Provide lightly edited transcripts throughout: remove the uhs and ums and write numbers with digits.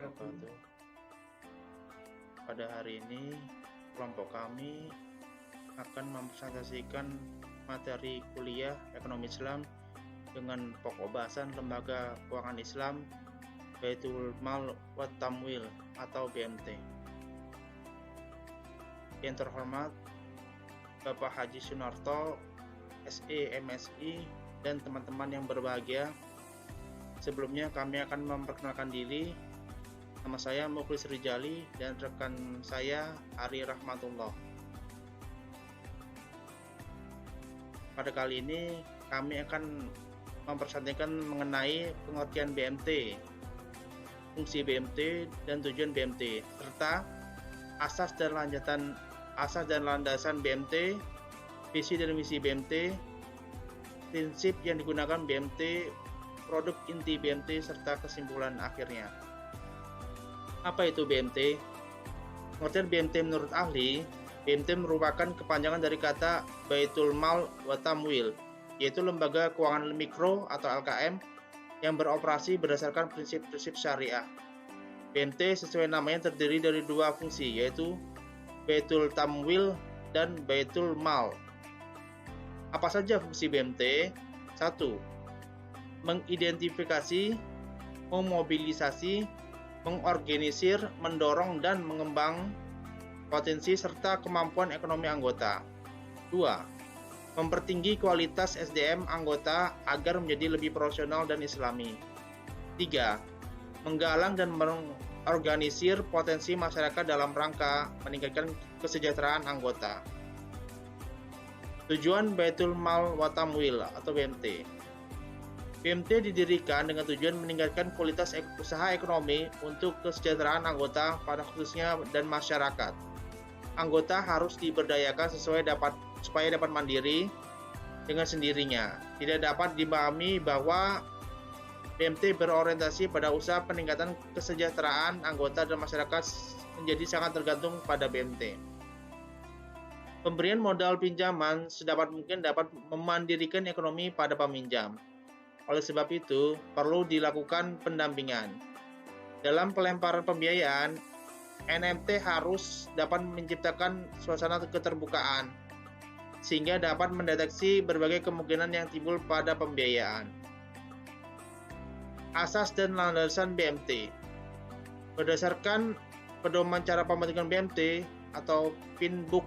wabarakatuh. Pada hari ini, kelompok kami akan mempresentasikan materi kuliah Ekonomi Islam dengan pokok bahasan Lembaga Keuangan Islam, Baitul Mal wa Tamwil atau BMT. Yang terhormat Bapak Haji Sunarto, SE, MSI, dan teman-teman yang berbahagia. Sebelumnya kami akan memperkenalkan diri. Nama saya Mukhlis Rijali dan rekan saya Ari Rahmatullah. Pada kali ini kami akan mempresentasikan mengenai pengertian BMT, fungsi BMT dan tujuan BMT, serta asas dan landasan BMT, visi dan misi BMT, prinsip yang digunakan BMT, produk inti BMT, serta kesimpulan akhirnya. Apa itu BMT? Pengertian BMT menurut ahli, BMT merupakan kepanjangan dari kata Baitul Mal wa Tamwil, yaitu lembaga keuangan mikro atau LKM yang beroperasi berdasarkan prinsip-prinsip syariah. BMT sesuai namanya terdiri dari dua fungsi, yaitu Baitul Tamwil dan Baitul Mal. Apa saja fungsi BMT? 1. Mengidentifikasi, memobilisasi, mengorganisir, mendorong, dan mengembang potensi serta kemampuan ekonomi anggota. 2. Mempertinggi kualitas SDM anggota agar menjadi lebih profesional dan islami. 3. Menggalang dan mengorganisir potensi masyarakat dalam rangka meningkatkan kesejahteraan anggota. Tujuan Baitul Mal wa Tamwil atau BMT. BMT didirikan dengan tujuan meningkatkan kualitas usaha ekonomi untuk kesejahteraan anggota pada khususnya dan masyarakat. Anggota harus diberdayakan supaya dapat mandiri dengan sendirinya. Tidak dapat dipahami bahwa BMT berorientasi pada usaha peningkatan kesejahteraan anggota dan masyarakat menjadi sangat tergantung pada BMT. Pemberian modal pinjaman sedapat mungkin dapat memandirikan ekonomi pada peminjam. Oleh sebab itu, perlu dilakukan pendampingan. Dalam pelemparan pembiayaan, NMT harus dapat menciptakan suasana keterbukaan, sehingga dapat mendeteksi berbagai kemungkinan yang timbul pada pembiayaan. Asas dan landasan BMT. Berdasarkan pedoman cara pembentukan BMT atau Pinbook,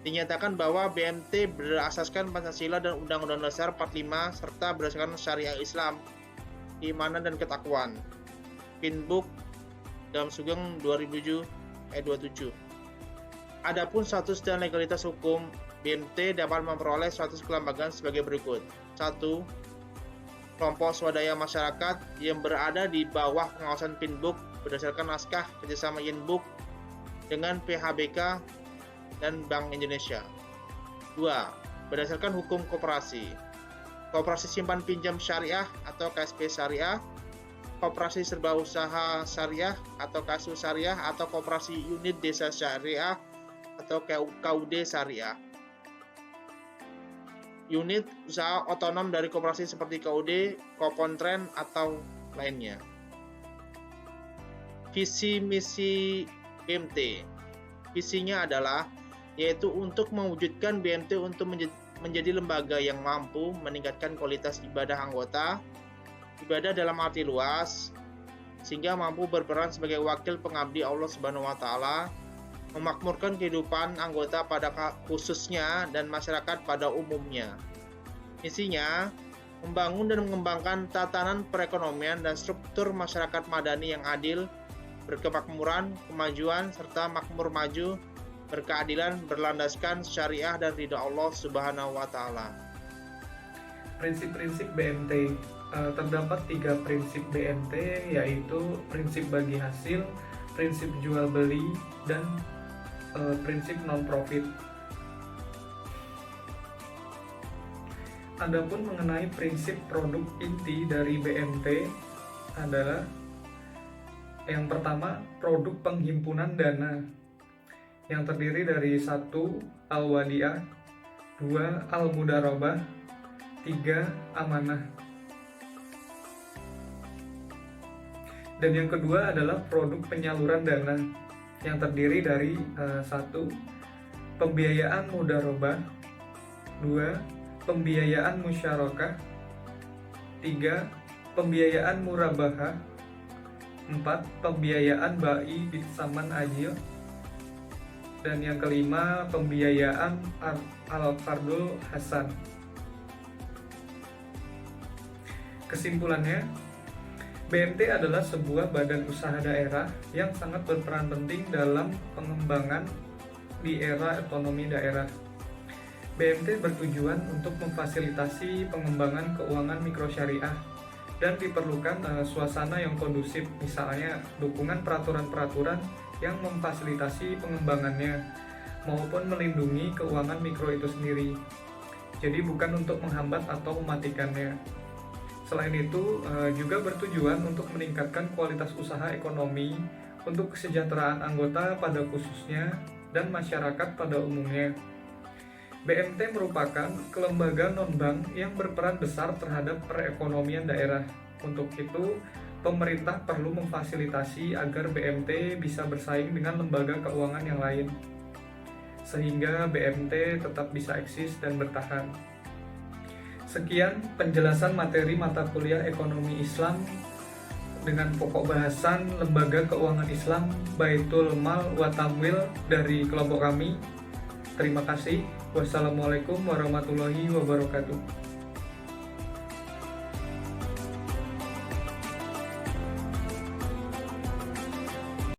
dinyatakan bahwa BMT berasaskan Pancasila dan Undang-Undang Dasar 45 serta berdasarkan syariah Islam, keimanan dan ketakwaan. Pinbook dalam Sugeng 2007 ayat 27. Adapun status dan legalitas hukum, BMT dapat memperoleh status kelembagaan sebagai berikut. 1. Kelompok swadaya masyarakat yang berada di bawah pengawasan Pinbook berdasarkan naskah kerjasama Inbook dengan PHBK dan Bank Indonesia. 2. Berdasarkan hukum koperasi. Koperasi simpan pinjam syariah atau KSP syariah, koperasi serba usaha syariah atau KSU syariah, atau koperasi unit desa syariah atau KUD syariah. Unit usaha otonom dari koperasi seperti KUD, Kopontren atau lainnya. Visi misi BMT. Visinya adalah yaitu untuk mewujudkan BMT untuk menjadi lembaga yang mampu meningkatkan kualitas ibadah anggota, ibadah dalam arti luas, sehingga mampu berperan sebagai wakil pengabdi Allah Subhanahu wa Ta'ala, memakmurkan kehidupan anggota pada khususnya dan masyarakat pada umumnya. Misinya membangun dan mengembangkan tatanan perekonomian dan struktur masyarakat madani yang adil, berkemakmuran, kemajuan, serta makmur maju, berkeadilan, berlandaskan syariah dan ridha Allah Subhanahu wa Ta'ala. Prinsip-prinsip BMT. Terdapat 3 prinsip BMT, yaitu prinsip bagi hasil, prinsip jual beli, dan prinsip non-profit. Adapun mengenai prinsip produk inti dari BMT adalah yang pertama, produk penghimpunan dana yang terdiri dari 1. Al-Wadiah, 2. Al-Mudarabah, 3. Amanah. Dan yang kedua adalah produk penyaluran dana yang terdiri dari 1. Pembiayaan mudharabah, 2. Pembiayaan musyarakah, 3. Pembiayaan murabahah, 4. Pembiayaan ba'i bitsaman ajil, dan yang kelima pembiayaan al-fardul hasan. Kesimpulannya, BMT adalah sebuah badan usaha daerah yang sangat berperan penting dalam pengembangan di era ekonomi daerah. BMT bertujuan untuk memfasilitasi pengembangan keuangan mikrosyariah dan diperlukan suasana yang kondusif, misalnya dukungan peraturan-peraturan yang memfasilitasi pengembangannya maupun melindungi keuangan mikro itu sendiri. Jadi bukan untuk menghambat atau mematikannya. Selain itu, juga bertujuan untuk meningkatkan kualitas usaha ekonomi untuk kesejahteraan anggota pada khususnya dan masyarakat pada umumnya. BMT merupakan kelembagaan non-bank yang berperan besar terhadap perekonomian daerah. Untuk itu, pemerintah perlu memfasilitasi agar BMT bisa bersaing dengan lembaga keuangan yang lain, sehingga BMT tetap bisa eksis dan bertahan. Sekian penjelasan materi mata kuliah Ekonomi Islam dengan pokok bahasan Lembaga Keuangan Islam Baitul Mal wa Tamwil dari kelompok kami. Terima kasih. Wassalamualaikum warahmatullahi wabarakatuh.